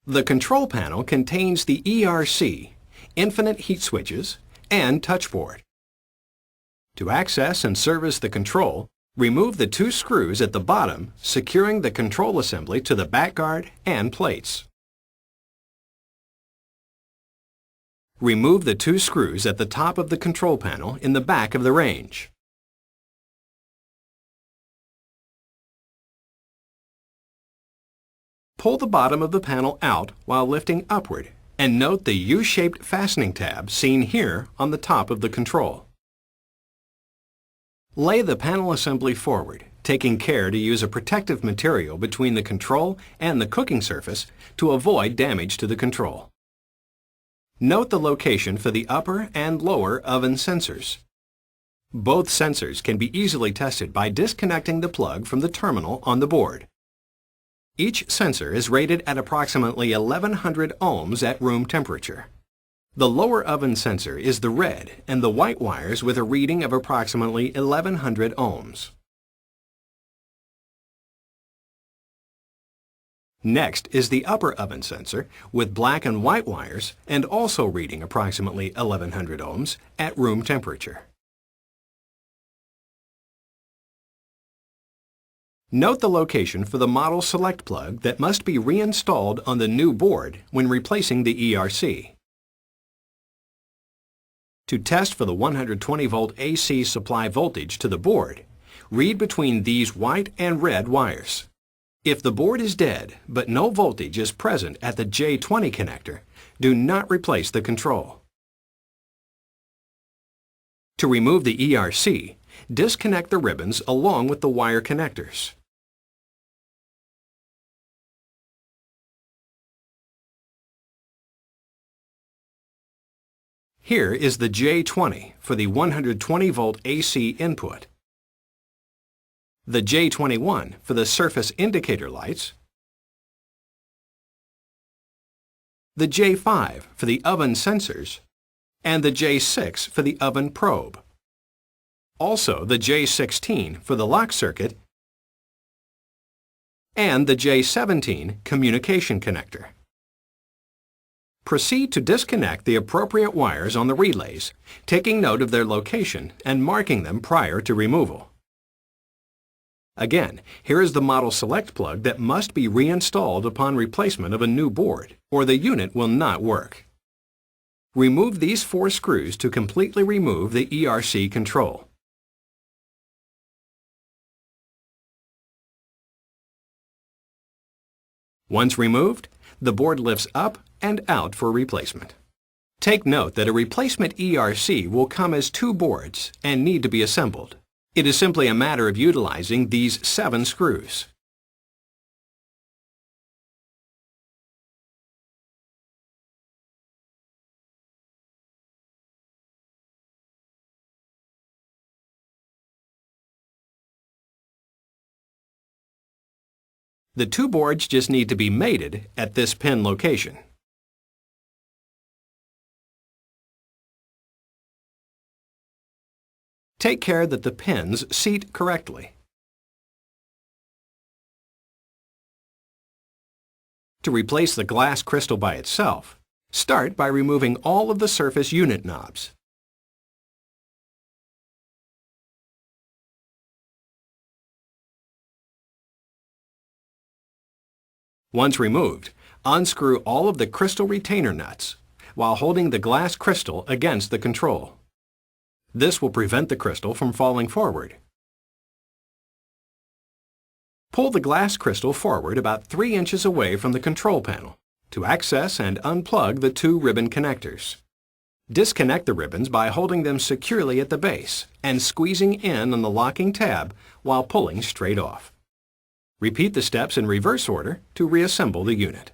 The control panel contains the ERC, infinite heat switches, and touchboard. To access and service the control, remove the two screws at the bottom, securing the control assembly to the back guard and plates. Remove the two screws at the top of the control panel in the back of the range. Pull the bottom of the panel out while lifting upward, and note the U-shaped fastening tab seen here on the top of the control. Lay the panel assembly forward, taking care to use a protective material between the control and the cooking surface to avoid damage to the control. Note the location for the upper and lower oven sensors. Both sensors can be easily tested by disconnecting the plug from the terminal on the board. Each sensor is rated at approximately 1100 ohms at room temperature. The lower oven sensor is the red and the white wires with a reading of approximately 1100 ohms. Next is the upper oven sensor with black and white wires and also reading approximately 1100 ohms at room temperature. Note the location for the model select plug that must be reinstalled on the new board when replacing the ERC. To test for the 120 volt AC supply voltage to the board, read between these white and red wires. If the board is dead but no voltage is present at the J20 connector, do not replace the control. To remove the ERC, disconnect the ribbons along with the wire connectors. Here is the J20 for the 120 volt AC input, the J21 for the surface indicator lights, the J5 for the oven sensors, and the J6 for the oven probe. Also the J16 for the lock circuit and the J17 communication connector. Proceed to disconnect the appropriate wires on the relays, taking note of their location and marking them prior to removal. Again, here is the model select plug that must be reinstalled upon replacement of a new board, or the unit will not work. Remove these 4 screws to completely remove the ERC control. Once removed, the board lifts up and out for replacement. Take note that a replacement ERC will come as 2 boards and need to be assembled. It is simply a matter of utilizing these 7 screws. The 2 boards just need to be mated at this pin location. Take care that the pins seat correctly. To replace the glass crystal by itself, start by removing all of the surface unit knobs. Once removed, unscrew all of the crystal retainer nuts while holding the glass crystal against the control. This will prevent the crystal from falling forward. Pull the glass crystal forward about 3 inches away from the control panel to access and unplug the 2 ribbon connectors. Disconnect the ribbons by holding them securely at the base and squeezing in on the locking tab while pulling straight off. Repeat the steps in reverse order to reassemble the unit.